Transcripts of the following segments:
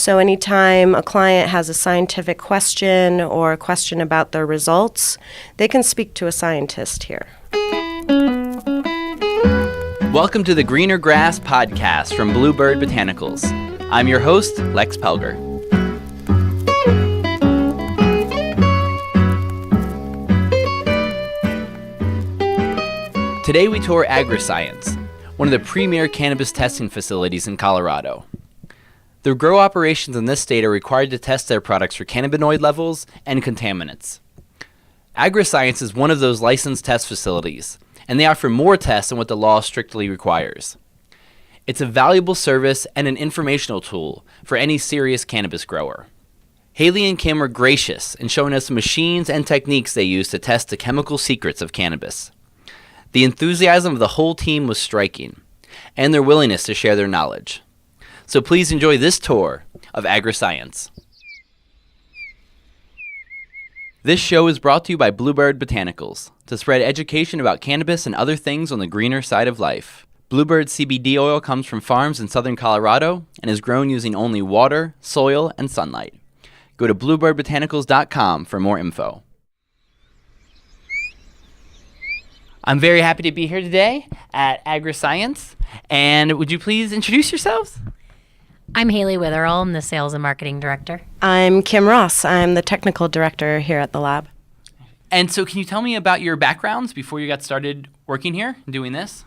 So anytime a client has a scientific question or a question about their results, they can speak to a scientist here. Welcome to the Greener Grass podcast from BlueBird Botanicals. I'm your host, Lex Pelger. Today we tour AgriScience, one of the premier cannabis testing facilities in Colorado. The grow operations in this state are required to test their products for cannabinoid levels and contaminants. AgriScience is one of those licensed test facilities, and they offer more tests than what the law strictly requires. It's a valuable service and an informational tool for any serious cannabis grower. Hayley and Kim were gracious in showing us the machines and techniques they use to test the chemical secrets of cannabis. The enthusiasm of the whole team was striking, and their willingness to share their knowledge. So please enjoy this tour of AgriScience. This show is brought to you by BlueBird Botanicals to spread education about cannabis and other things on the greener side of life. BlueBird CBD oil comes from farms in southern Colorado and is grown using only water, soil, and sunlight. Go to bluebirdbotanicals.com for more info. I'm very happy to be here today at AgriScience. And would you please introduce yourselves? I'm Hayley Witherall. I'm the Sales and Marketing Director. I'm Kim Ross. I'm the Technical Director here at the lab. And so can you tell me about your backgrounds before you got started working here and doing this?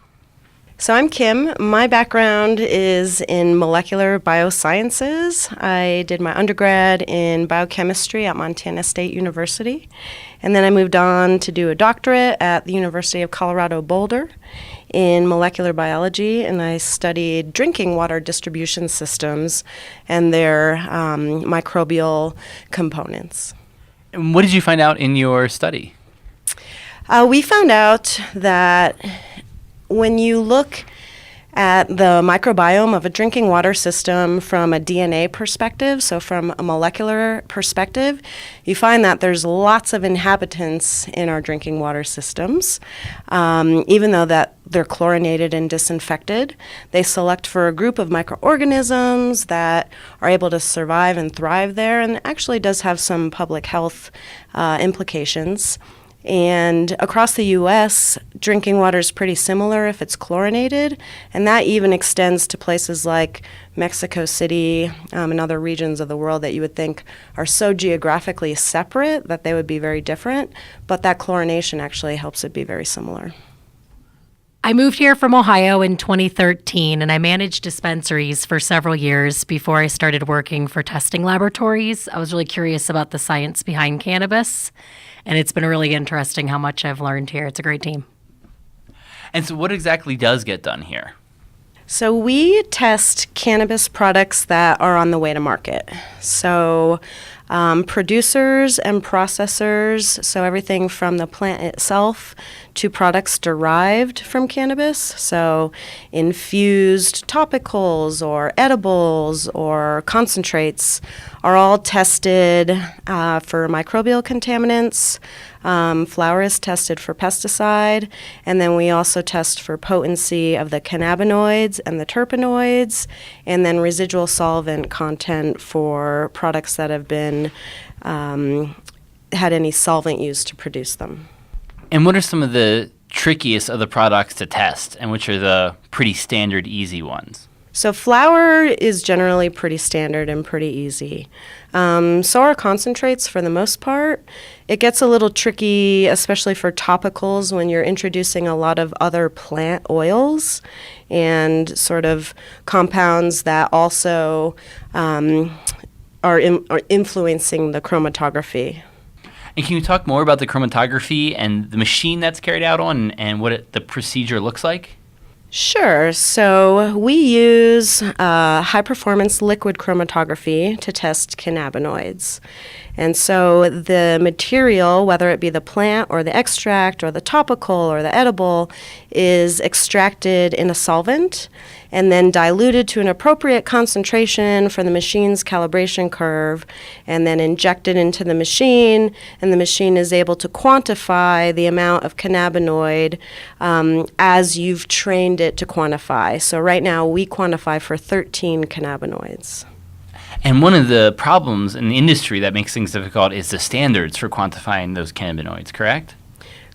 So I'm Kim. My background is in molecular biosciences. I did my undergrad in biochemistry at Montana State University. And then I moved on to do a doctorate at the University of Colorado Boulder in molecular biology, and I studied drinking water distribution systems and their microbial components. And what did you find out in your study? We found out that when you look at the microbiome of a drinking water system from a DNA perspective, so from a molecular perspective, you find that there's lots of inhabitants in our drinking water systems. Even though that they're chlorinated and disinfected, they select for a group of microorganisms that are able to survive and thrive there, and actually does have some public health implications. And across the U.S., drinking water is pretty similar if it's chlorinated, and that even extends to places like Mexico City and other regions of the world that you would think are so geographically separate that they would be very different, but that chlorination actually helps it be very similar. I moved here from Ohio in 2013, and I managed dispensaries for several years before I started working for testing laboratories. I was really curious about the science behind cannabis, and it's been really interesting how much I've learned here. It's a great team. And so what exactly does get done here? So we test cannabis products that are on the way to market. So producers and processors, so everything from the plant itself to products derived from cannabis, so infused topicals or edibles or concentrates are all tested for microbial contaminants. Flour is tested for pesticide, and then we also test for potency of the cannabinoids and the terpenoids, and then residual solvent content for products that have been had any solvent used to produce them. And what are some of the trickiest of the products to test, and which are the pretty standard, easy ones? So flour is generally pretty standard and pretty easy. So are concentrates for the most part. It gets a little tricky, especially for topicals, when you're introducing a lot of other plant oils and sort of compounds that also are influencing the chromatography. And can you talk more about the chromatography and the machine that's carried out on and what the procedure looks like? Sure. So we use high-performance liquid chromatography to test cannabinoids. And so the material, whether it be the plant or the extract or the topical or the edible, is extracted in a solvent and then diluted to an appropriate concentration for the machine's calibration curve, and then injected into the machine, and the machine is able to quantify the amount of cannabinoid as you've trained it to quantify. So right now we quantify for 13 cannabinoids. And one of the problems in the industry that makes things difficult is the standards for quantifying those cannabinoids, correct?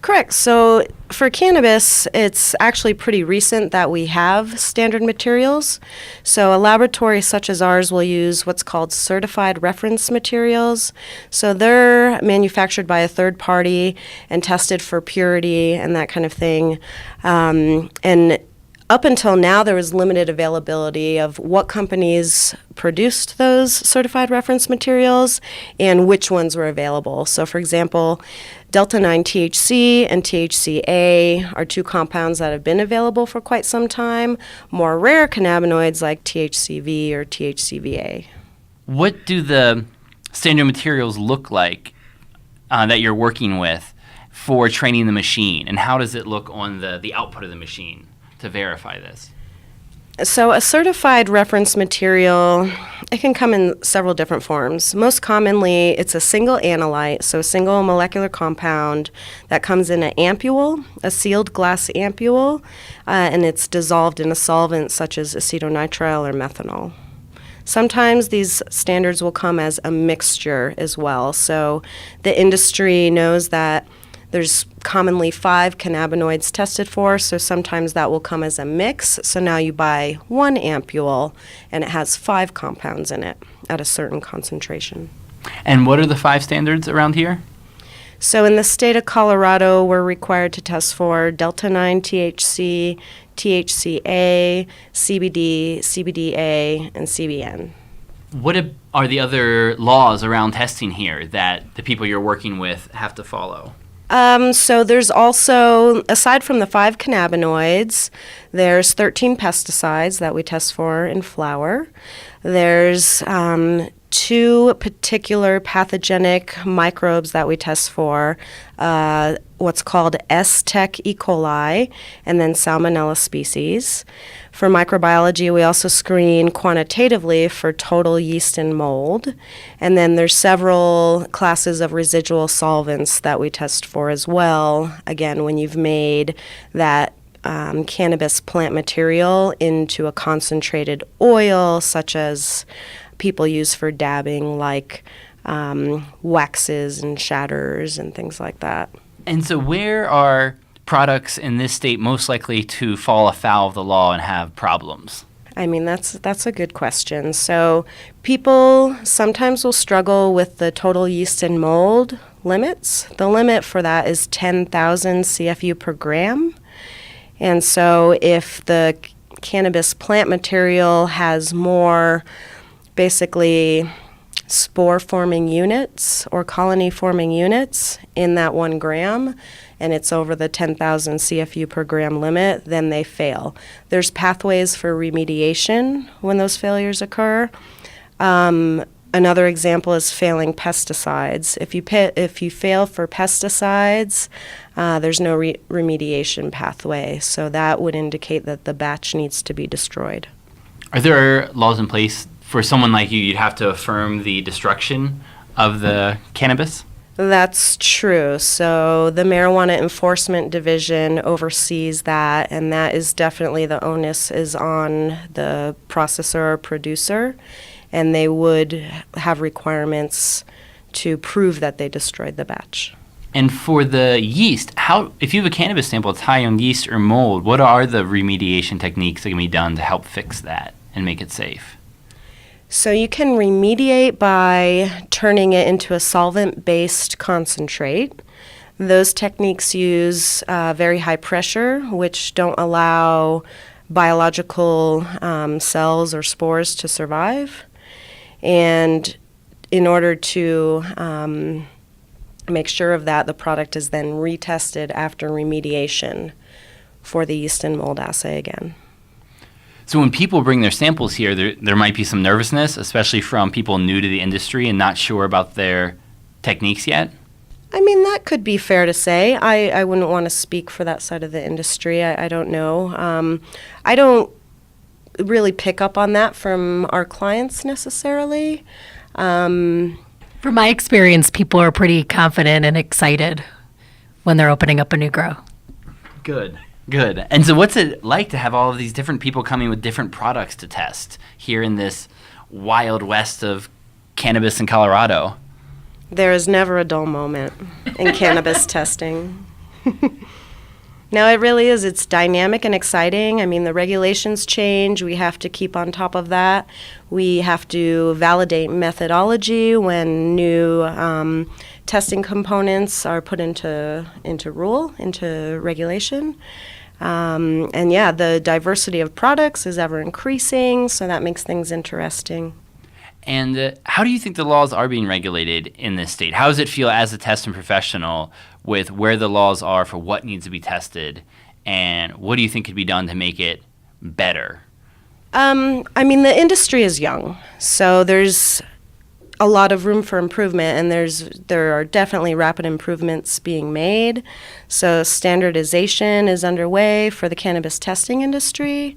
Correct. So for cannabis, it's actually pretty recent that we have standard materials. So a laboratory such as ours will use what's called certified reference materials. So they're manufactured by a third party and tested for purity and that kind of thing. And up until now, there was limited availability of what companies produced those certified reference materials and which ones were available. So, for example, Delta-9 THC and THCA are two compounds that have been available for quite some time. More rare cannabinoids like THCV or THCVA. What do the standard materials look like that you're working with for training the machine, and how does it look on the output of the machine to verify this? So a certified reference material, it can come in several different forms. Most commonly, it's a single analyte, so a single molecular compound that comes in an ampule, a sealed glass ampule, and it's dissolved in a solvent such as acetonitrile or methanol. Sometimes these standards will come as a mixture as well. So the industry knows that there's commonly 5 cannabinoids tested for, so sometimes that will come as a mix. So now you buy one ampule, and it has 5 compounds in it at a certain concentration. And what are the 5 standards around here? So in the state of Colorado, we're required to test for Delta-9 THC, THCA, CBD, CBDA, and CBN. What are the other laws around testing here that the people you're working with have to follow? So there's also, aside from the 5 cannabinoids, there's 13 pesticides that we test for in flower. There's 2 particular pathogenic microbes that we test for, what's called S-Tech E. coli, and then Salmonella species. For microbiology, we also screen quantitatively for total yeast and mold. And then there's several classes of residual solvents that we test for as well. Again, when you've made that cannabis plant material into a concentrated oil, such as people use for dabbing, like waxes and shatters and things like that. And so where are products in this state most likely to fall afoul of the law and have problems? I mean, that's a good question. So people sometimes will struggle with the total yeast and mold limits. The limit for that is 10,000 CFU per gram. And so if the cannabis plant material has more basically spore-forming units or colony-forming units in that 1 gram, and it's over the 10,000 CFU per gram limit, then they fail. There's pathways for remediation when those failures occur. Another example is failing pesticides. If you fail for pesticides, there's no remediation pathway, so that would indicate that the batch needs to be destroyed. Are there laws in place for someone like you? You'd have to affirm the destruction of the cannabis? That's true. So the Marijuana Enforcement Division oversees that, and that is definitely the onus is on the processor or producer, and they would have requirements to prove that they destroyed the batch. And for the yeast, if you have a cannabis sample that's high on yeast or mold, what are the remediation techniques that can be done to help fix that and make it safe? So you can remediate by turning it into a solvent-based concentrate. Those techniques use very high pressure, which don't allow biological cells or spores to survive. And in order to make sure of that, the product is then retested after remediation for the yeast and mold assay again. So when people bring their samples here, there might be some nervousness, especially from people new to the industry and not sure about their techniques yet? I mean, that could be fair to say. I wouldn't want to speak for that side of the industry. I don't know. I don't really pick up on that from our clients necessarily. From my experience, people are pretty confident and excited when they're opening up a new grow. Good. And so what's it like to have all of these different people coming with different products to test here in this wild west of cannabis in Colorado. There is never a dull moment in cannabis testing. No, it really is. It's dynamic and exciting. I mean, the regulations change. We have to keep on top of that. We have to validate methodology when new testing components are put into regulation. And yeah, the diversity of products is ever increasing, so that makes things interesting. And how do you think the laws are being regulated in this state? How does it feel as a testing professional with where the laws are for what needs to be tested, and what do you think could be done to make it better? I mean, the industry is young, so there's a lot of room for improvement, and there are definitely rapid improvements being made. So standardization is underway for the cannabis testing industry.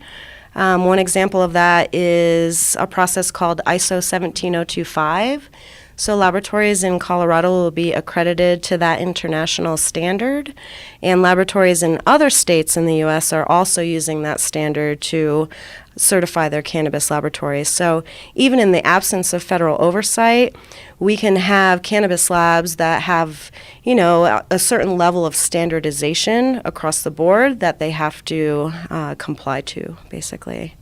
One example of that is a process called ISO 17025. So laboratories in Colorado will be accredited to that international standard, and laboratories in other states in the U.S. are also using that standard to certify their cannabis laboratories. So even in the absence of federal oversight, we can have cannabis labs that have, a certain level of standardization across the board that they have to comply to, basically.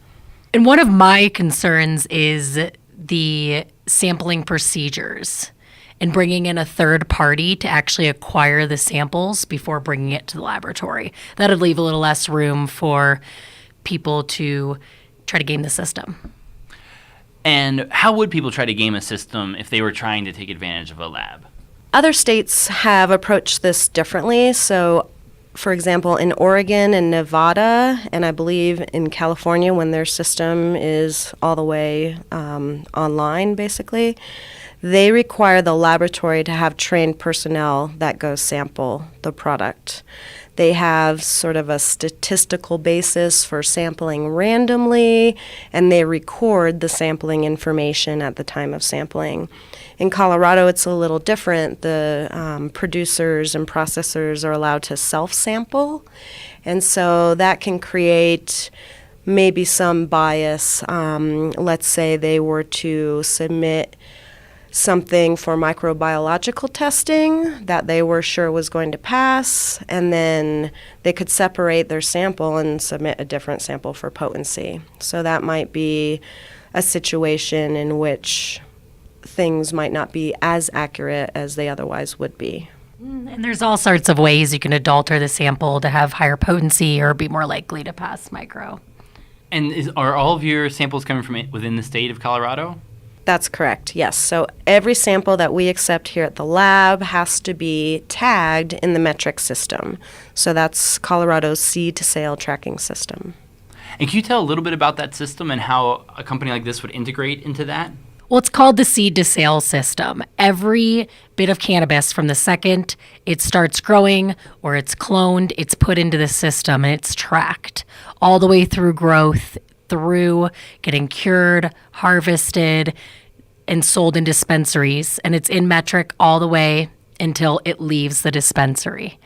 And one of my concerns is the sampling procedures and bringing in a third party to actually acquire the samples before bringing it to the laboratory. That'd leave a little less room for people to try to game the system. And how would people try to game a system if they were trying to take advantage of a lab? Other states have approached this differently. So, for example, in Oregon and Nevada, and I believe in California, when their system is all the way online, basically, they require the laboratory to have trained personnel that go sample the product. They have sort of a statistical basis for sampling randomly, and they record the sampling information at the time of sampling. In Colorado, it's a little different. The producers and processors are allowed to self-sample, and so that can create maybe some bias. Let's say they were to submit something for microbiological testing that they were sure was going to pass, and then they could separate their sample and submit a different sample for potency. So that might be a situation in which things might not be as accurate as they otherwise would be. And there's all sorts of ways you can adulter the sample to have higher potency or be more likely to pass micro. And are all of your samples coming from within the state of Colorado? That's correct, yes. So every sample that we accept here at the lab has to be tagged in the metric system. So that's Colorado's seed to sale tracking system. And can you tell a little bit about that system and how a company like this would integrate into that? Well, it's called the seed to sale system. Every bit of cannabis from the second it starts growing or it's cloned, it's put into the system and it's tracked all the way through growth, through getting cured, harvested, and sold in dispensaries. And it's in metric all the way until it leaves the dispensary.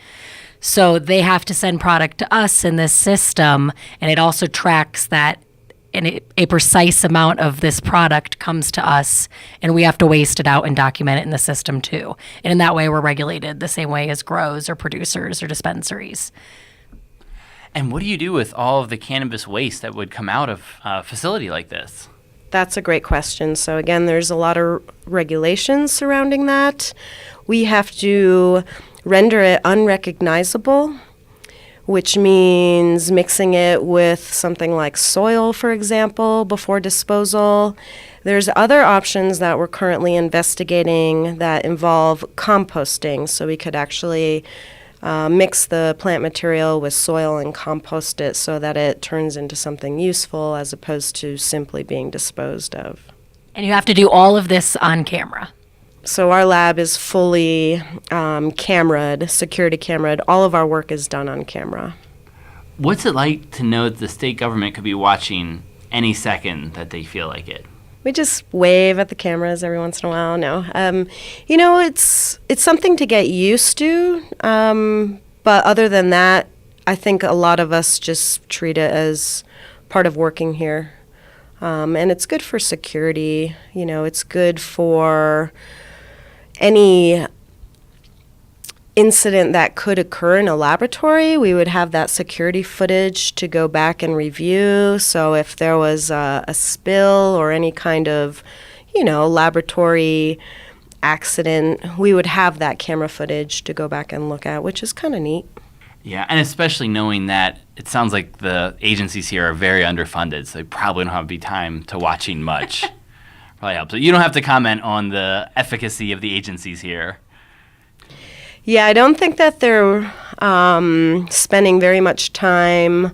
So they have to send product to us in this system, and it also tracks that a precise amount of this product comes to us, and we have to waste it out and document it in the system too. And in that way, we're regulated the same way as grows or producers or dispensaries. And what do you do with all of the cannabis waste that would come out of a facility like this? That's a great question. So again, there's a lot of regulations surrounding that. We have to render it unrecognizable, which means mixing it with something like soil, for example, before disposal. There's other options that we're currently investigating that involve composting. So we could actually mix the plant material with soil and compost it so that it turns into something useful as opposed to simply being disposed of. And you have to do all of this on camera. So our lab is fully cameraed, security cameraed. All of our work is done on camera. What's it like to know that the state government could be watching any second that they feel like it? We just wave at the cameras every once in a while. No, it's something to get used to. But other than that, I think a lot of us just treat it as part of working here. And it's good for security. It's good for any incident that could occur in a laboratory. We would have that security footage to go back and review. So if there was a spill or any kind of, laboratory accident, we would have that camera footage to go back and look at, which is kind of neat. Yeah, and especially knowing that it sounds like the agencies here are very underfunded, so they probably don't have time to watching much. Probably helps. So you don't have to comment on the efficacy of the agencies here. Yeah, I don't think that they're spending very much time,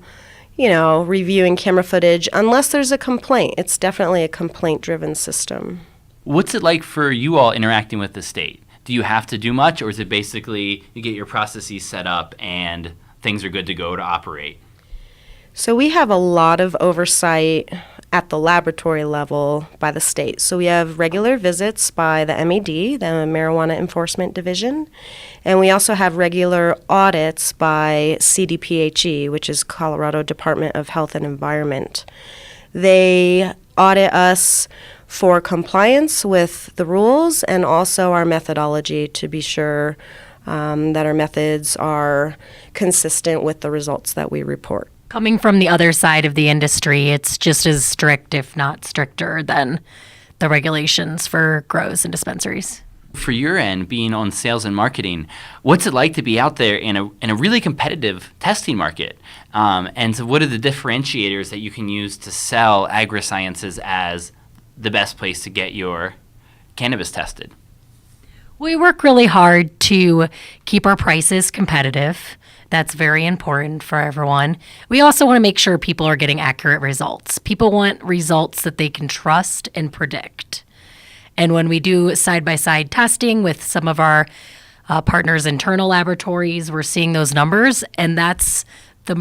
reviewing camera footage unless there's a complaint. It's definitely a complaint-driven system. What's it like for you all interacting with the state? Do you have to do much, or is it basically you get your processes set up and things are good to go to operate? So we have a lot of oversight at the laboratory level by the state. So we have regular visits by the MED, the Marijuana Enforcement Division, and we also have regular audits by CDPHE, which is Colorado Department of Health and Environment. They audit us for compliance with the rules and also our methodology to be sure that our methods are consistent with the results that we report. Coming from the other side of the industry, it's just as strict, if not stricter, than the regulations for grows and dispensaries. For your end, being on sales and marketing, what's it like to be out there in a really competitive testing market? And so what are the differentiators that you can use to sell AgriSciences as the best place to get your cannabis tested? We work really hard to keep our prices competitive. That's very important for everyone. We also want to make sure people are getting accurate results. People want results that they can trust and predict. And when we do side-by-side testing with some of our partners' internal laboratories, we're seeing those numbers, and that's the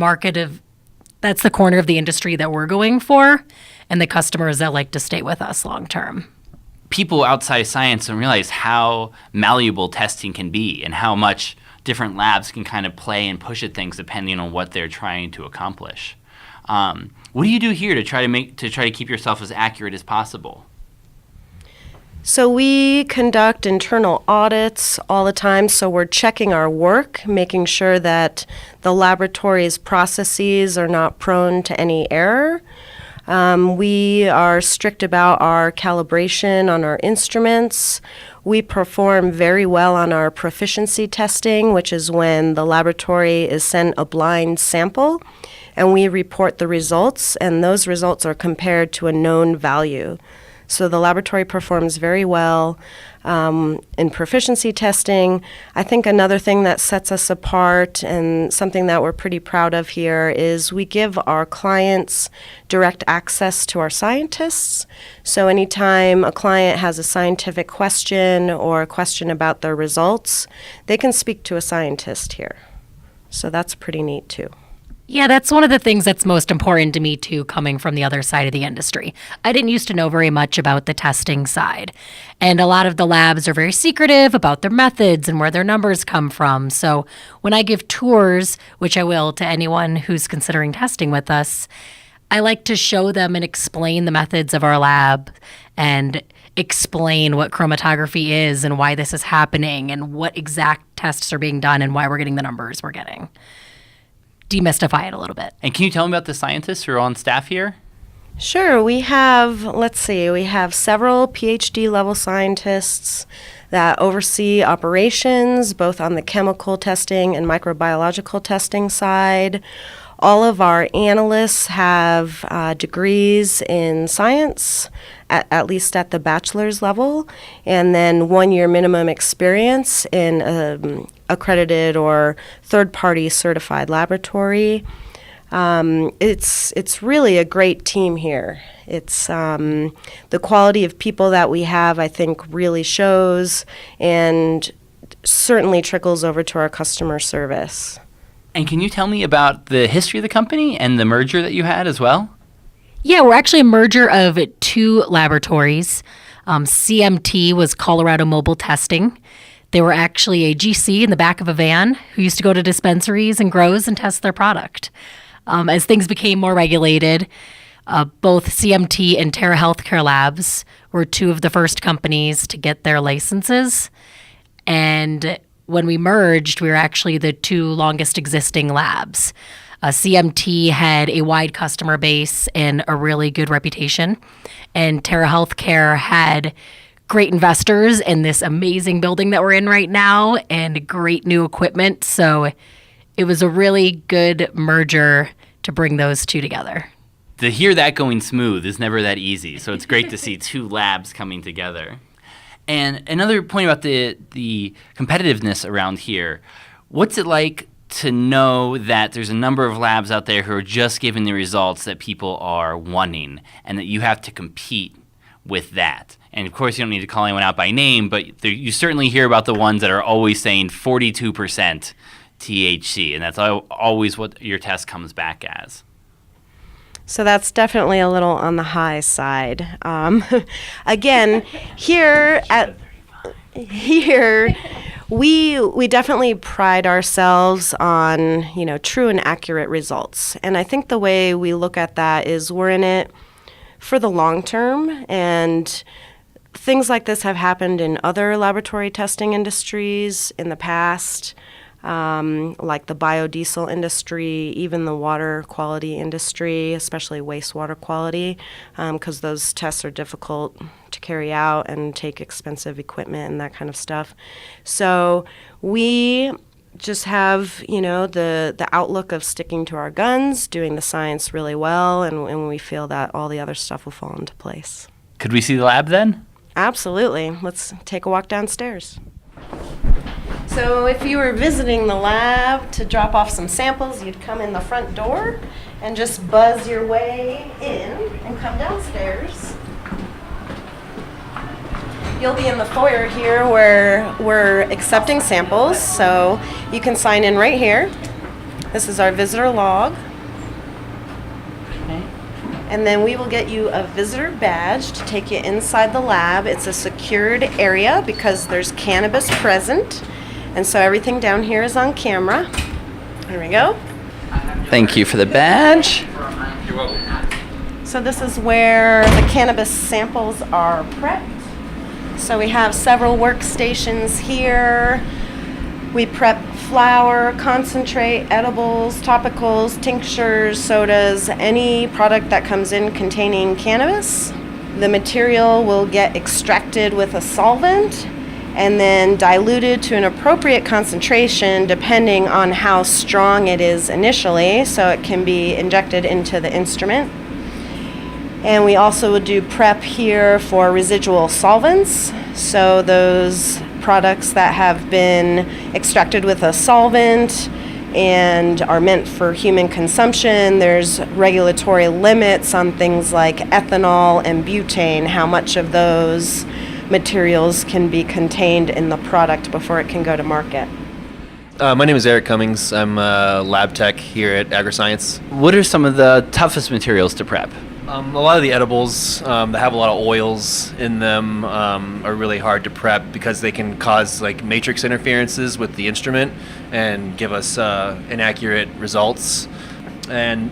corner of the industry that we're going for, and the customers that like to stay with us long term. People outside of science don't realize how malleable testing can be and how much different labs can kind of play and push at things depending on what they're trying to accomplish. What do you do here to try to keep yourself as accurate as possible? So we conduct internal audits all the time, so we're checking our work, making sure that the laboratory's processes are not prone to any error. We are strict about our calibration on our instruments. We perform very well on our proficiency testing, which is when the laboratory is sent a blind sample, and we report the results, and those results are compared to a known value. So the laboratory performs very well in proficiency testing. I think another thing that sets us apart and something that we're pretty proud of here is we give our clients direct access to our scientists. So anytime a client has a scientific question or a question about their results, they can speak to a scientist here. So that's pretty neat too. Yeah, that's one of the things that's most important to me, too, coming from the other side of the industry. I didn't used to know very much about the testing side. And a lot of the labs are very secretive about their methods and where their numbers come from. So when I give tours, which I will to anyone who's considering testing with us, I like to show them and explain the methods of our lab and explain what chromatography is and why this is happening and what exact tests are being done and why we're getting the numbers we're getting. Demystify it a little bit. And can you tell me about the scientists who are on staff here? Sure. We have several PhD level scientists that oversee operations, both on the chemical testing and microbiological testing side. All of our analysts have degrees in science, at least at the bachelor's level, and then 1 year minimum experience in accredited or third-party certified laboratory. It's really a great team here. It's the quality of people that we have, I think, really shows and certainly trickles over to our customer service. And can you tell me about the history of the company and the merger that you had as well? Yeah, we're actually a merger of two laboratories. CMT was Colorado Mobile Testing. They were actually a GC in the back of a van who used to go to dispensaries and grows and test their product. As things became more regulated, Both CMT and Terra Healthcare Labs were two of the first companies to get their licenses. And when we merged, we were actually the two longest existing labs. CMT had a wide customer base and a really good reputation. And Terra Healthcare had great investors in this amazing building that we're in right now and great new equipment. So it was a really good merger to bring those two together. To hear that going smooth is never that easy, so it's great to see two labs coming together. And another point about the competitiveness around here, what's it like to know that there's a number of labs out there who are just giving the results that people are wanting and that you have to compete with that? And of course, you don't need to call anyone out by name, but you certainly hear about the ones that are always saying 42% THC, and that's always what your test comes back as. So that's definitely a little on the high side. Again, here we definitely pride ourselves on, true and accurate results. And I think the way we look at that is we're in it for the long term, and things like this have happened in other laboratory testing industries in the past. Like the biodiesel industry, even the water quality industry, especially wastewater quality, because those tests are difficult to carry out and take expensive equipment and that kind of stuff. So we just have, the outlook of sticking to our guns, doing the science really well, and we feel that all the other stuff will fall into place. Could we see the lab then? Absolutely. Let's take a walk downstairs. So if you were visiting the lab to drop off some samples, you'd come in the front door and just buzz your way in and come downstairs. You'll be in the foyer here where we're accepting samples, so you can sign in right here. This is our visitor log. Okay. And then we will get you a visitor badge to take you inside the lab. It's a secured area because there's cannabis present. And so everything down here is on camera. There we go. Thank you for the badge. You're welcome. So this is where the cannabis samples are prepped. So we have several workstations here. We prep flour, concentrate, edibles, topicals, tinctures, sodas, any product that comes in containing cannabis. The material will get extracted with a solvent and then diluted to an appropriate concentration depending on how strong it is initially, so it can be injected into the instrument. And we also would do prep here for residual solvents, so those products that have been extracted with a solvent and are meant for human consumption. There's regulatory limits on things like ethanol and butane, how much of those materials can be contained in the product before it can go to market. My name is Eric Cummings. I'm a lab tech here at AgriScience. What are some of the toughest materials to prep? A lot of the edibles that have a lot of oils in them are really hard to prep because they can cause like matrix interferences with the instrument and give us inaccurate results. And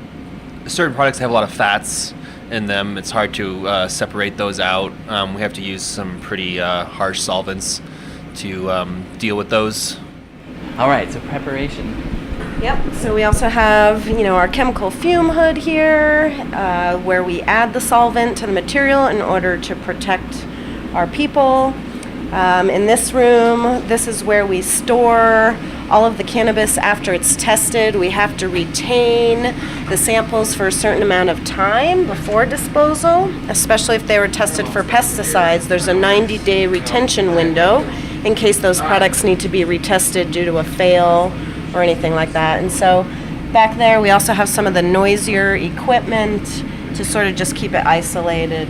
certain products have a lot of fats in them. It's hard to separate those out. We have to use some pretty harsh solvents to deal with those. All right, so preparation. Yep, so we also have, our chemical fume hood here, where we add the solvent to the material in order to protect our people. In this room, this is where we store all of the cannabis after it's tested. We have to retain the samples for a certain amount of time before disposal, especially if they were tested for pesticides. There's a 90-day retention window in case those products need to be retested due to a fail or anything like that. And so back there we also have some of the noisier equipment to sort of just keep it isolated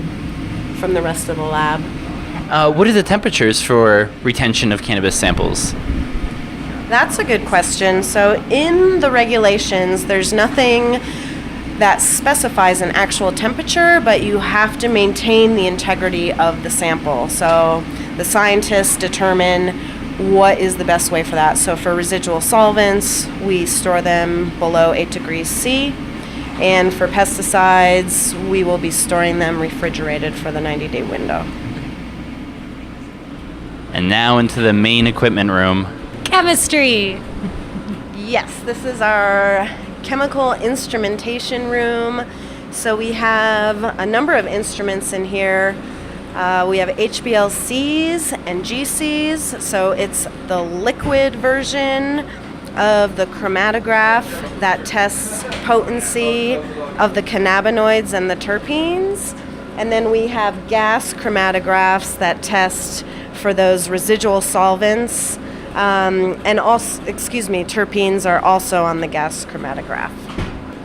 from the rest of the lab. What are the temperatures for retention of cannabis samples? That's a good question. So in the regulations, there's nothing that specifies an actual temperature, but you have to maintain the integrity of the sample. So the scientists determine what is the best way for that. So for residual solvents, we store them below 8 degrees C. And for pesticides, we will be storing them refrigerated for the 90-day window. And now into the main equipment room. Chemistry. Yes, this is our chemical instrumentation room. So we have a number of instruments in here. We have HBLCs and GCs, so it's the liquid version of the chromatograph that tests potency of the cannabinoids and the terpenes. And then we have gas chromatographs that test for those residual solvents. And also, terpenes are also on the gas chromatograph.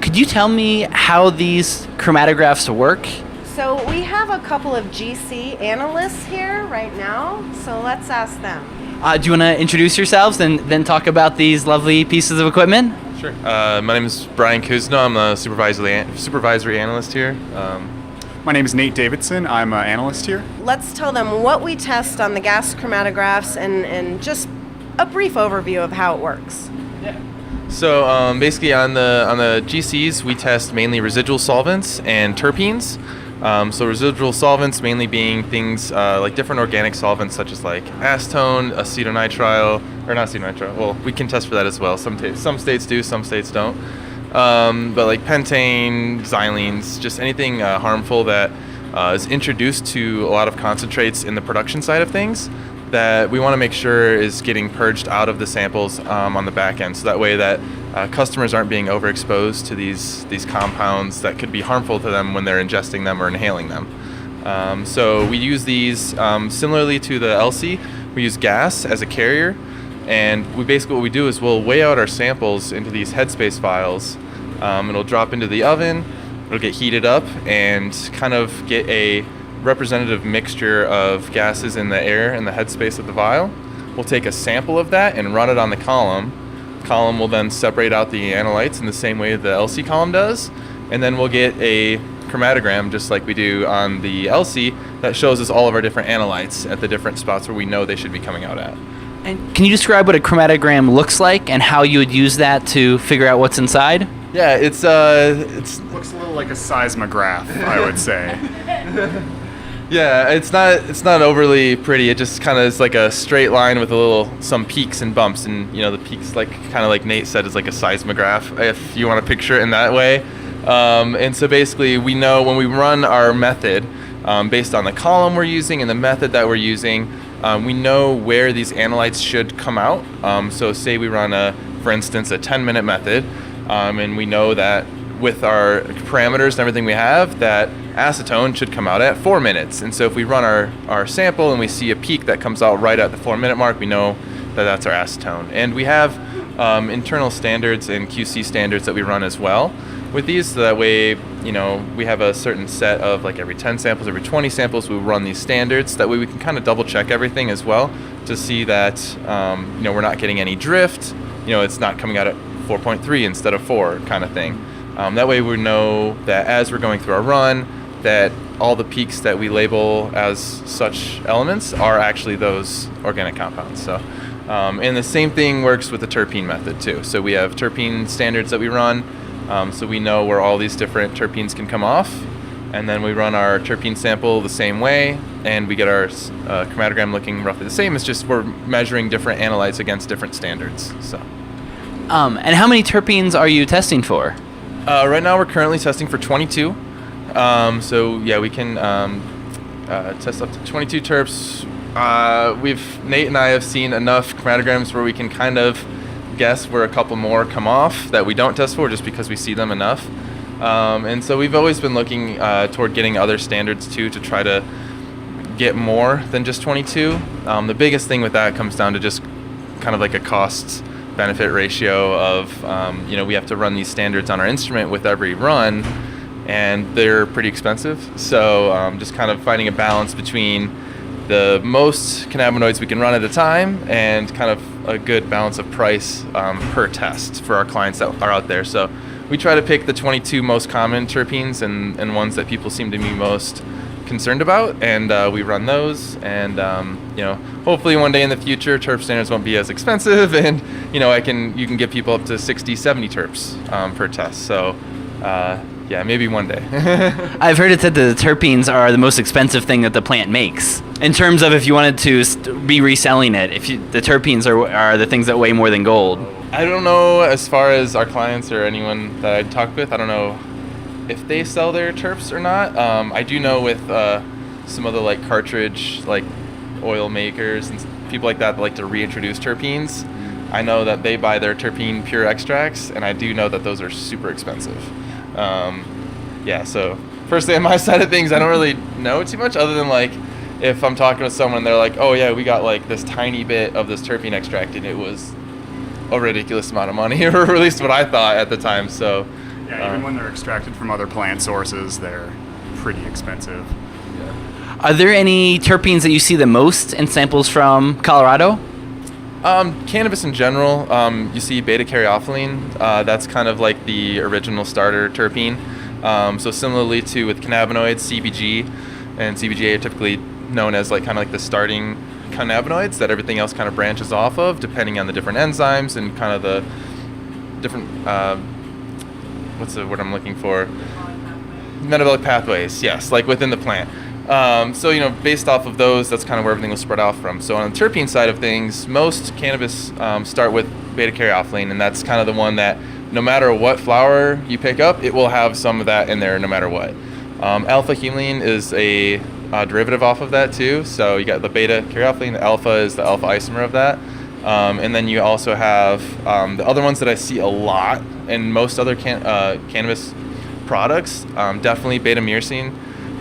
Could you tell me how these chromatographs work? So we have a couple of GC analysts here right now, so let's ask them. Do you want to introduce yourselves and then talk about these lovely pieces of equipment? Sure. My name is Brian Kuzno. I'm a supervisory analyst here. My name is Nate Davidson. I'm an analyst here. Let's tell them what we test on the gas chromatographs and just a brief overview of how it works. So basically on the GCs, we test mainly residual solvents and terpenes. So residual solvents mainly being things like different organic solvents such as like acetone, acetonitrile, or not acetonitrile. Well, we can test for that as well. Some states do, some states don't. But like pentane, xylenes, just anything harmful that is introduced to a lot of concentrates in the production side of things that we want to make sure is getting purged out of the samples on the back end, so that way that customers aren't being overexposed to these compounds that could be harmful to them when they're ingesting them or inhaling them. So we use these similarly to the LC. We use gas as a carrier, and what we do is we'll weigh out our samples into these headspace vials. It'll drop into the oven, it'll get heated up, and kind of get a representative mixture of gases in the air in the headspace of the vial. We'll take a sample of that and run it on the column. The column will then separate out the analytes in the same way the LC column does, and then we'll get a chromatogram just like we do on the LC that shows us all of our different analytes at the different spots where we know they should be coming out at. And can you describe what a chromatogram looks like and how you would use that to figure out what's inside? Yeah, it's Looks a little like a seismograph, I would say. Yeah, it's not overly pretty. It just kind of is like a straight line with some peaks and bumps, and the peaks, like kind of like Nate said, is like a seismograph, if you want to picture it in that way. And so basically, we know when we run our method based on the column we're using and the method that we're using, we know where these analytes should come out. So say we run for instance, a 10-minute method, and we know that with our parameters and everything we have, that acetone should come out at 4 minutes. And so if we run our sample and we see a peak that comes out right at the 4-minute mark, we know that that's our acetone. And we have internal standards and QC standards that we run as well with these, so that way we have a certain set of, like, every 10 samples, every 20 samples, we run these standards. That way we can kind of double check everything as well to see that we're not getting any drift, it's not coming out at 4.3 instead of 4 kind of thing. That way we know that as we're going through our run, that all the peaks that we label as such elements are actually those organic compounds. So, and the same thing works with the terpene method too. So we have terpene standards that we run, so we know where all these different terpenes can come off, and then we run our terpene sample the same way, and we get our chromatogram looking roughly the same. It's just we're measuring different analytes against different standards. So. And how many terpenes are you testing for? Right now we're currently testing for 22. So yeah, we can test up to 22 terps. Nate and I have seen enough chromatograms where we can kind of guess where a couple more come off that we don't test for, just because we see them enough. And so we've always been looking toward getting other standards too, to try to get more than just 22. The biggest thing with that comes down to just kind of like a cost benefit ratio of we have to run these standards on our instrument with every run, and they're pretty expensive. So just kind of finding a balance between the most cannabinoids we can run at a time and kind of a good balance of price per test for our clients that are out there. So we try to pick the 22 most common terpenes and ones that people seem to be most concerned about, and we run those, and hopefully one day in the future terp standards won't be as expensive, and you can get people up to 60-70 terps per test. So Yeah, maybe one day. I've heard it said that the terpenes are the most expensive thing that the plant makes. In terms of if you wanted to be reselling it, the terpenes are the things that weigh more than gold. I don't know as far as our clients or anyone that I'd talk with. I don't know if they sell their terps or not. I do know with some other like cartridge like oil makers and people like that like to reintroduce terpenes. I know that they buy their terpene pure extracts, and I do know that those are super expensive. Yeah, so firstly on my side of things, I don't really know too much other than like if I'm talking with someone, they're like, oh yeah, we got like this tiny bit of this terpene extract and it was a ridiculous amount of money, or at least what I thought at the time. So Yeah, even when they're extracted from other plant sources, they're pretty expensive. Are there any terpenes that you see the most in samples from Colorado? Cannabis in general, you see beta-caryophyllene. That's kind of like the original starter terpene. So similarly to with cannabinoids, CBG and CBGA are typically known as like kind of like the starting cannabinoids that everything else kind of branches off of, depending on the different enzymes and kind of the different what's the word I'm looking for? Metabolic pathways. Yes, like within the plant. So, based off of those, that's kind of where everything will spread off from. So on the terpene side of things, most cannabis start with beta-caryophyllene, and that's kind of the one that no matter what flower you pick up, it will have some of that in there no matter what. Alpha-humulene is a derivative off of that too. So you got the beta-caryophyllene, the alpha is the alpha isomer of that. And then you also have the other ones that I see a lot in most other cannabis products, definitely beta-myrcene.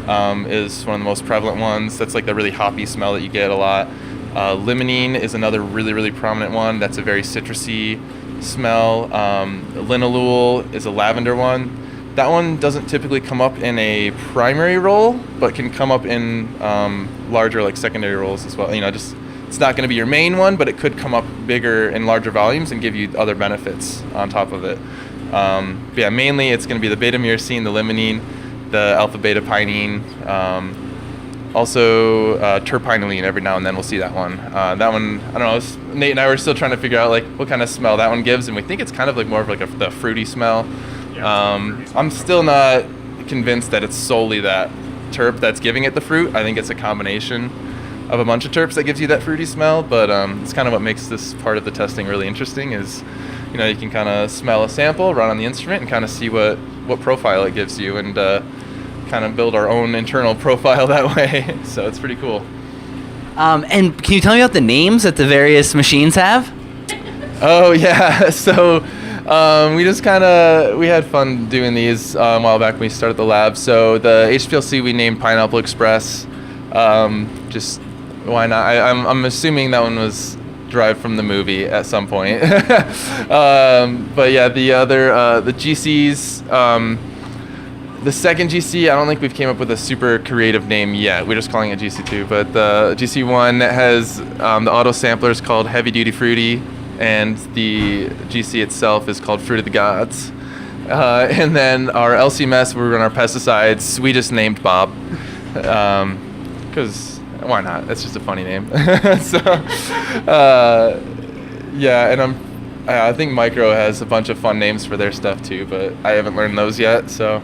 Is one of the most prevalent ones. That's like the really hoppy smell that you get a lot. Limonene is another really, really prominent one. That's a very citrusy smell. Linalool is a lavender one. That one doesn't typically come up in a primary roll, but can come up in larger like secondary rolls as well. It's not going to be your main one, but it could come up bigger in larger volumes and give you other benefits on top of it. But yeah, mainly it's going to be the beta-myrcene, the limonene, the alpha-beta pinene, also terpinolene. Every now and then we'll see that one. That one, I don't know, Nate and I were still trying to figure out like what kind of smell that one gives, and we think it's kind of like more of like the fruity smell. I'm still not convinced that it's solely that terp that's giving it the fruit. I think it's a combination of a bunch of terps that gives you that fruity smell, but it's kind of what makes this part of the testing really interesting is, you can kind of smell a sample, run on the instrument, and kind of see what profile it gives you, and kind of build our own internal profile that way. So it's pretty cool. And can you tell me about the names that the various machines have? Oh yeah, so we had fun doing these a while back when we started the lab. So the HPLC we named Pineapple Express. Just why not? I'm assuming that one was derived from the movie at some point. But yeah, the other the GCs. The second GC, I don't think we've came up with a super creative name yet. We're just calling it GC2. But the GC1 has the auto sampler is called Heavy Duty Fruity, and the GC itself is called Fruit of the Gods. And then our LCMS, where we run our pesticides, we just named Bob, because why not? That's just a funny name. So, yeah, and I think Micro has a bunch of fun names for their stuff too, but I haven't learned those yet, so.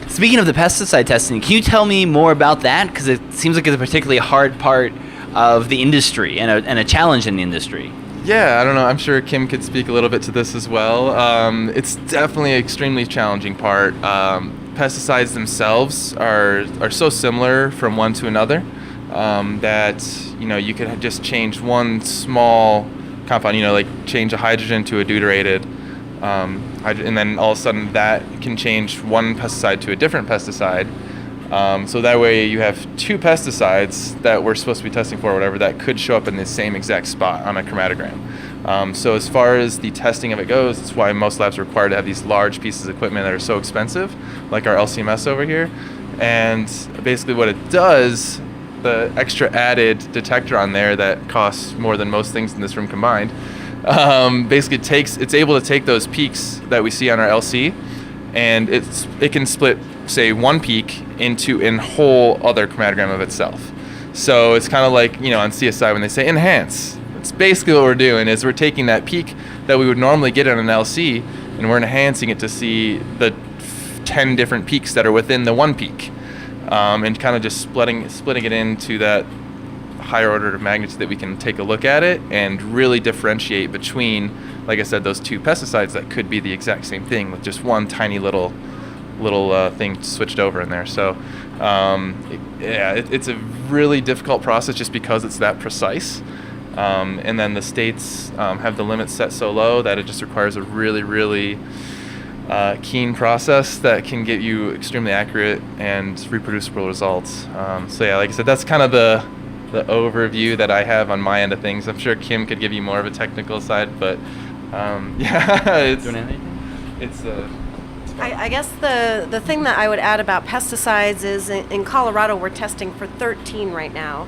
Speaking of the pesticide testing, can you tell me more about that? Because it seems like it's a particularly hard part of the industry and a challenge in the industry. Yeah, I don't know. I'm sure Kim could speak a little bit to this as well. It's definitely an extremely challenging part. Pesticides themselves are so similar from one to another that you could just change one small compound, like change a hydrogen to a deuterated, and then all of a sudden that can change one pesticide to a different pesticide. So that way you have two pesticides that we're supposed to be testing for, or whatever, that could show up in the same exact spot on a chromatogram. So as far as the testing of it goes, it's why most labs are required to have these large pieces of equipment that are so expensive, like our LCMS over here. And basically what it does, the extra added detector on there that costs more than most things in this room combined, basically it's able to take those peaks that we see on our LC, and it can split, say, one peak into a whole other chromatogram of itself. So it's kind of like, on CSI when they say enhance. It's basically what we're doing is we're taking that peak that we would normally get on an LC, and we're enhancing it to see the 10 different peaks that are within the one peak, and kind of just splitting it into that higher order of magnitude that we can take a look at it and really differentiate between, like I said, those two pesticides that could be the exact same thing with just one tiny little thing switched over in there. So it's a really difficult process just because it's that precise. And then the states have the limits set so low that it just requires a really, really keen process that can get you extremely accurate and reproducible results. So yeah, like I said, that's kind of the overview that I have on my end of things. I'm sure Kim could give you more of a technical side, but yeah, I guess the thing that I would add about pesticides is in Colorado we're testing for 13 right now.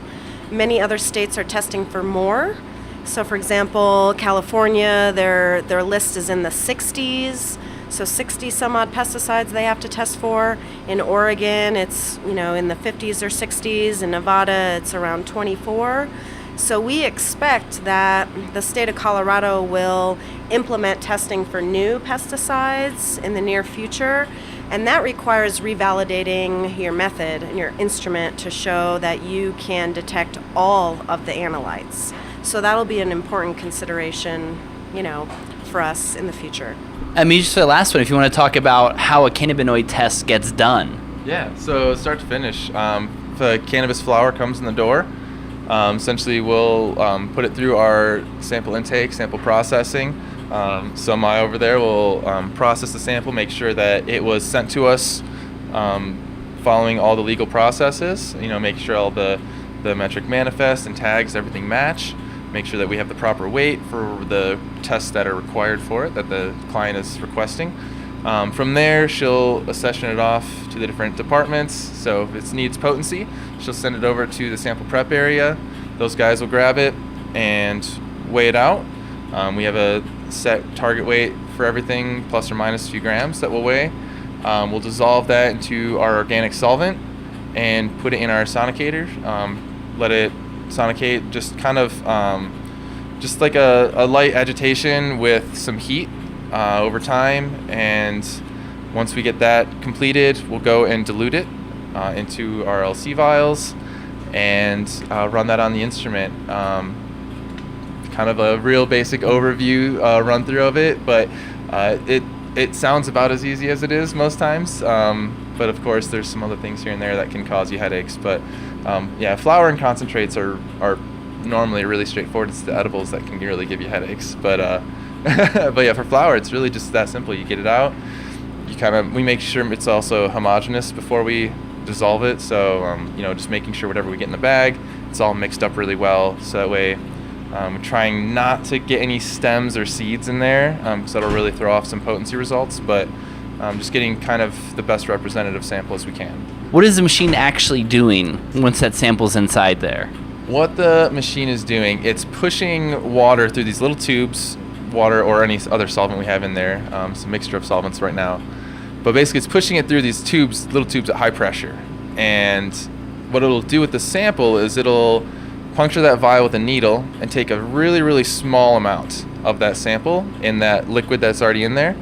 Many other states are testing for more. So for example, California, their list is in the 60s. So 60 some odd pesticides they have to test for. In Oregon, it's in the 50s or 60s. In Nevada, it's around 24. So we expect that the state of Colorado will implement testing for new pesticides in the near future, and that requires revalidating your method and your instrument to show that you can detect all of the analytes. So that'll be an important consideration, for us in the future. Just for the last one, if you want to talk about how a cannabinoid test gets done. Yeah, so start to finish, the cannabis flower comes in the door. Essentially, we'll put it through our sample intake, sample processing. So Maya over there will process the sample, make sure that it was sent to us following all the legal processes, make sure all the metric manifest and tags, everything match, make sure that we have the proper weight for the tests that are required for it, that the client is requesting. From there, she'll accession it off to the different departments. So if it needs potency, she'll send it over to the sample prep area. Those guys will grab it and weigh it out. We have a set target weight for everything, plus or minus a few grams that we'll weigh. We'll dissolve that into our organic solvent and put it in our sonicator. Let it sonicate, just kind of just like a light agitation with some heat over time, and once we get that completed, we'll go and dilute it into our LC vials and run that on the instrument. Kind of a real basic overview run through of it, but it sounds about as easy as it is most times. But of course, there's some other things here and there that can cause you headaches. But yeah, flour and concentrates are normally really straightforward. It's the edibles that can really give you headaches. But but yeah, for flour, it's really just that simple. You get it out. We make sure it's also homogeneous before we dissolve it. So just making sure whatever we get in the bag, it's all mixed up really well. So that way, we're trying not to get any stems or seeds in there, because that'll really throw off some potency results. But just getting kind of the best representative sample as we can. What is the machine actually doing once that sample's inside there? What the machine is doing, it's pushing water through these little tubes, water or any other solvent we have in there, some mixture of solvents right now. But basically it's pushing it through these tubes, little tubes at high pressure. And what it'll do with the sample is it'll puncture that vial with a needle and take a really, really small amount of that sample in that liquid that's already in there,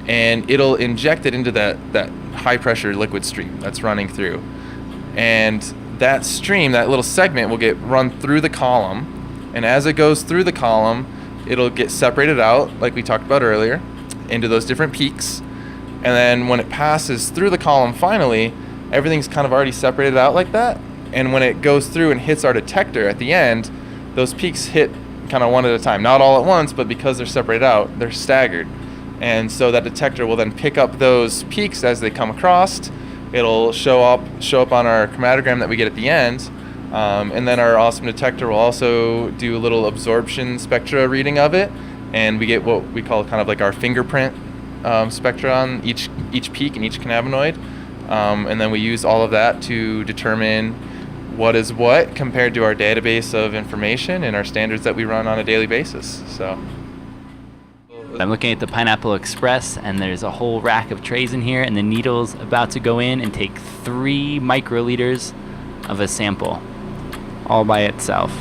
and it'll inject it into that high pressure liquid stream that's running through. And that stream, that little segment, will get run through the column, and as it goes through the column, it'll get separated out, like we talked about earlier, into those different peaks. And then when it passes through the column finally, everything's kind of already separated out like that. And when it goes through and hits our detector at the end, those peaks hit kind of one at a time. Not all at once, but because they're separated out, they're staggered. And so that detector will then pick up those peaks as they come across. It'll show up on our chromatogram that we get at the end. And then our awesome detector will also do a little absorption spectra reading of it. And we get what we call kind of like our fingerprint spectra on each peak and each cannabinoid. And then we use all of that to determine what is what compared to our database of information and our standards that we run on a daily basis. So I'm looking at the Pineapple Express, and there's a whole rack of trays in here, and the needle's about to go in and take 3 microliters of a sample all by itself.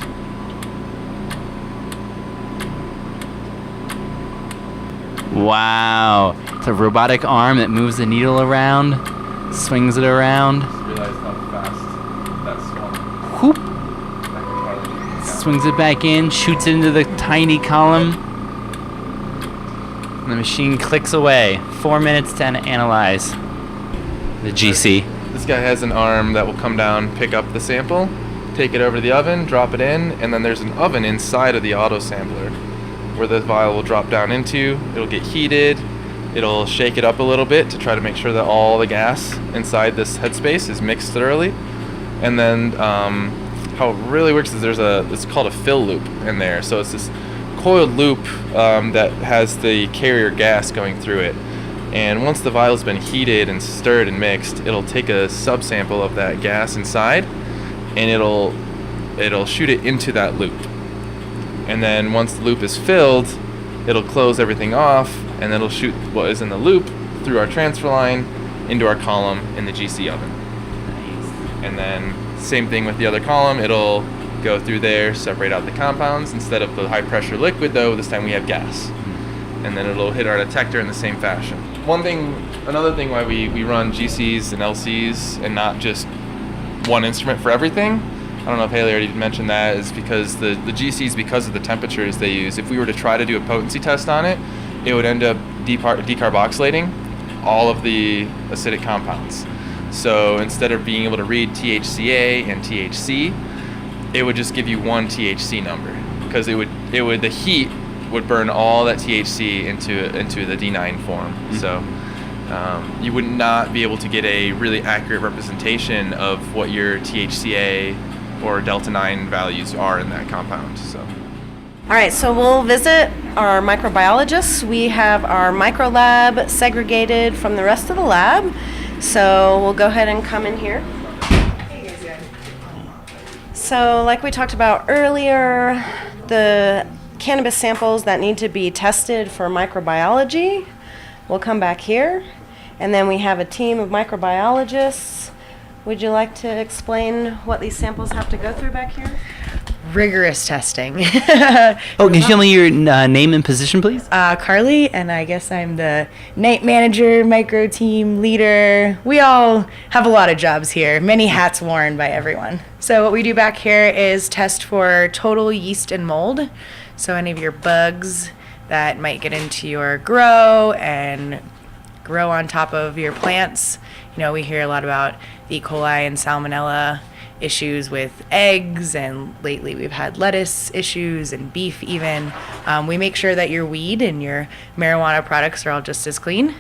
Wow. It's a robotic arm that moves the needle around, swings it around. Realize how fast that's swung. Whoop. Swings it back in, shoots it into the tiny column. And the machine clicks away. 4 minutes to analyze the GC. This guy has an arm that will come down, pick up the sample, take it over to the oven, drop it in, and then there's an oven inside of the auto sampler where the vial will drop down into. It'll get heated. It'll shake it up a little bit to try to make sure that all the gas inside this headspace is mixed thoroughly. And then how it really works is it's called a fill loop in there. So it's this coiled loop that has the carrier gas going through it. And once the vial's been heated and stirred and mixed, it'll take a subsample of that gas inside, and it'll shoot it into that loop. And then once the loop is filled, it'll close everything off, and then it'll shoot what is in the loop through our transfer line into our column in the GC oven. And then same thing with the other column. It'll go through there, separate out the compounds. Instead of the high pressure liquid though, this time we have gas. And then it'll hit our detector in the same fashion. Another thing why we run GCs and LCs and not just one instrument for everything, I don't know if Hayley already mentioned that, is because the GCs, because of the temperatures they use, if we were to try to do a potency test on it, it would end up decarboxylating all of the acidic compounds. So instead of being able to read THCA and THC, it would just give you one THC number, because the heat would burn all that THC into the D9 form. Mm-hmm. So you would not be able to get a really accurate representation of what your THCA or delta 9 values are in that compound. So. All right, so we'll visit our microbiologists. We have our micro lab segregated from the rest of the lab. So we'll go ahead and come in here. So like we talked about earlier, the cannabis samples that need to be tested for microbiology will come back here. And then we have a team of microbiologists. Would you like to explain what these samples have to go through back here? Rigorous testing. Can you tell me your name and position, please? Carly, and I guess I'm the night manager, micro team leader. We all have a lot of jobs here, many hats worn by everyone. So what we do back here is test for total yeast and mold. So any of your bugs that might get into your grow and grow on top of your plants. You know, we hear a lot about the E. coli and salmonella issues with eggs, and lately we've had lettuce issues and beef even. We make sure that your weed and your marijuana products are all just as clean.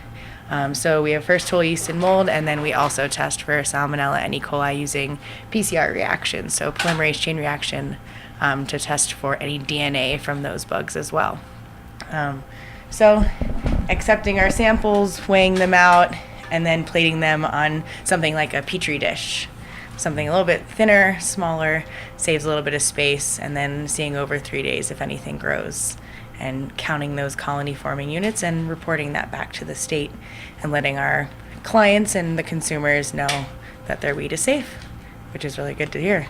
So we have first total yeast and mold, and then we also test for salmonella and E. coli using PCR reactions, so polymerase chain reaction, to test for any DNA from those bugs as well. So accepting our samples, weighing them out, and then plating them on something like a petri dish. Something a little bit thinner, smaller, saves a little bit of space, and then seeing over 3 days if anything grows, and counting those colony forming units and reporting that back to the state and letting our clients and the consumers know that their weed is safe, which is really good to hear.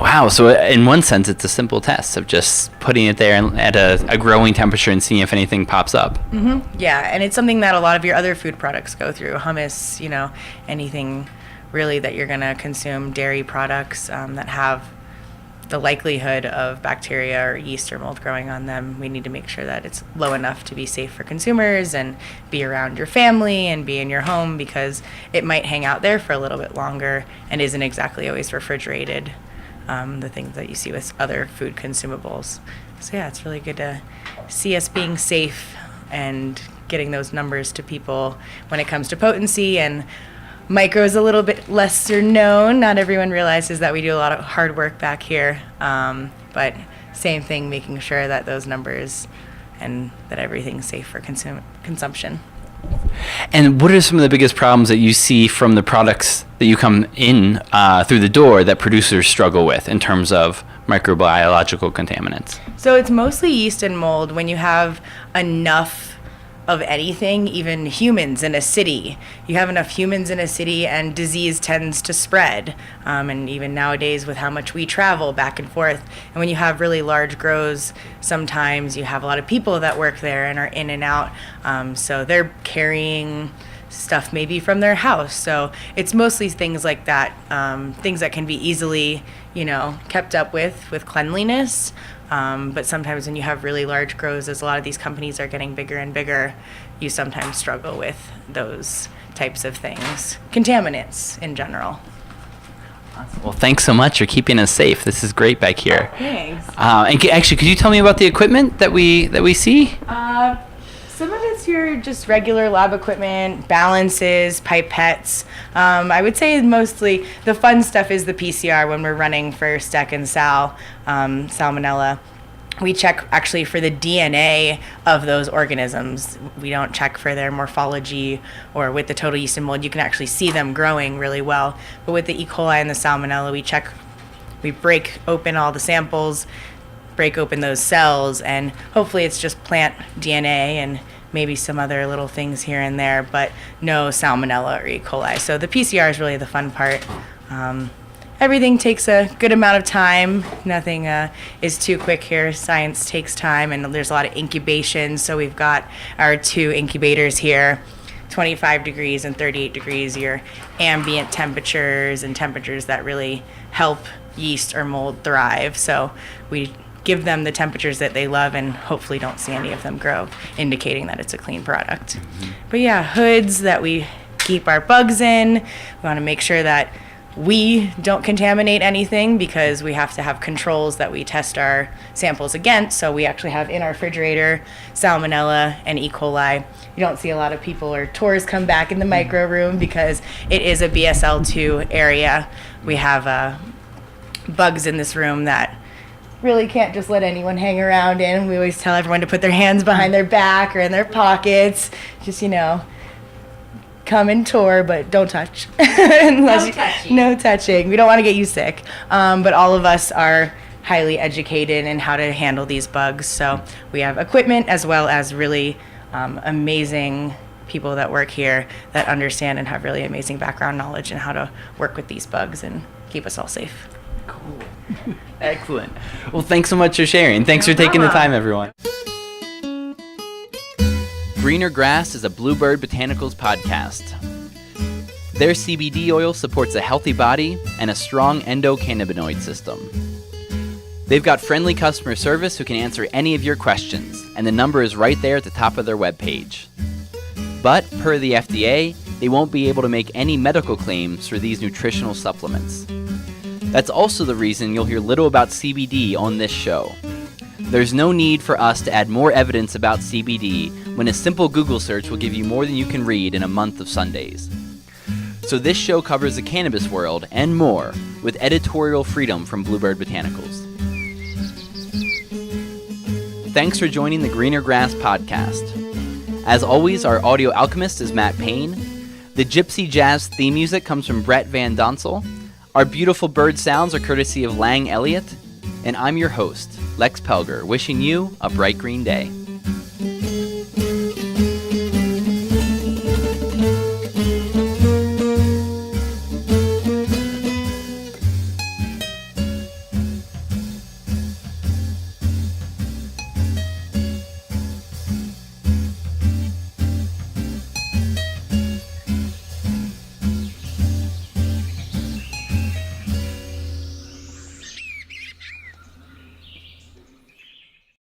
Wow, so in one sense it's a simple test of just putting it there at a growing temperature and seeing if anything pops up. Mm-hmm. Yeah, and it's something that a lot of your other food products go through. Hummus, anything really that you're going to consume, dairy products that have the likelihood of bacteria or yeast or mold growing on them. We need to make sure that it's low enough to be safe for consumers and be around your family and be in your home, because it might hang out there for a little bit longer and isn't exactly always refrigerated, the things that you see with other food consumables. So yeah, it's really good to see us being safe and getting those numbers to people when it comes to potency. And micro is a little bit lesser known. Not everyone realizes that we do a lot of hard work back here. But same thing, making sure that those numbers and that everything's safe for consumption. And what are some of the biggest problems that you see from the products that you come in through the door that producers struggle with in terms of microbiological contaminants? So it's mostly yeast and mold. When you have enough of anything, even humans in a city. You have enough humans in a city and disease tends to spread. And even nowadays with how much we travel back and forth. And when you have really large grows, sometimes you have a lot of people that work there and are in and out. So they're carrying stuff maybe from their house. So it's mostly things like that, things that can be easily, kept up with cleanliness. But sometimes when you have really large grows, as a lot of these companies are getting bigger and bigger, you sometimes struggle with those types of things. Contaminants in general. Well, thanks so much for keeping us safe. This is great back here. Thanks. And actually, could you tell me about the equipment that we see? Some of it's your just regular lab equipment, balances, pipettes. I would say mostly the fun stuff is the PCR when we're running for Stec and Salmonella. We check actually for the DNA of those organisms. We don't check for their morphology, or with the total yeast and mold, you can actually see them growing really well. But with the E. coli and the Salmonella, we break open all the samples, break open those cells, and hopefully it's just plant DNA and maybe some other little things here and there, but no Salmonella or E. coli. So the PCR is really the fun part. Everything takes a good amount of time. Nothing is too quick here. Science takes time, and there's a lot of incubation. So we've got our 2 incubators here, 25 degrees and 38 degrees, your ambient temperatures and temperatures that really help yeast or mold thrive. So we give them the temperatures that they love and hopefully don't see any of them grow, indicating that it's a clean product. But yeah, hoods that we keep our bugs in. We want to make sure that we don't contaminate anything, because we have to have controls that we test our samples against. So we actually have in our refrigerator Salmonella and E. coli. You don't see a lot of people or tours come back in the micro room because it is a BSL-2 area. We have bugs in this room that really can't just let anyone hang around in. We always tell everyone to put their hands behind their back or in their pockets. Just, come and tour, but don't touch. No touching. We don't want to get you sick. But all of us are highly educated in how to handle these bugs. So we have equipment as well as really amazing people that work here that understand and have really amazing background knowledge in how to work with these bugs and keep us all safe. Cool. Excellent. Well, thanks so much for sharing. Thanks for taking the time, everyone. Greener Grass is a BlueBird Botanicals podcast. Their CBD oil supports a healthy body and a strong endocannabinoid system. They've got friendly customer service who can answer any of your questions, and the number is right there at the top of their webpage. But, per the FDA, they won't be able to make any medical claims for these nutritional supplements. That's also the reason you'll hear little about CBD on this show. There's no need for us to add more evidence about CBD when a simple Google search will give you more than you can read in a month of Sundays. So this show covers the cannabis world and more with editorial freedom from BlueBird Botanicals. Thanks for joining the Greener Grass podcast. As always, our audio alchemist is Matt Payne. The Gypsy Jazz theme music comes from Brett Van Donsel. Our beautiful bird sounds are courtesy of Lang Elliott. And I'm your host, Lex Pelger, wishing you a bright green day.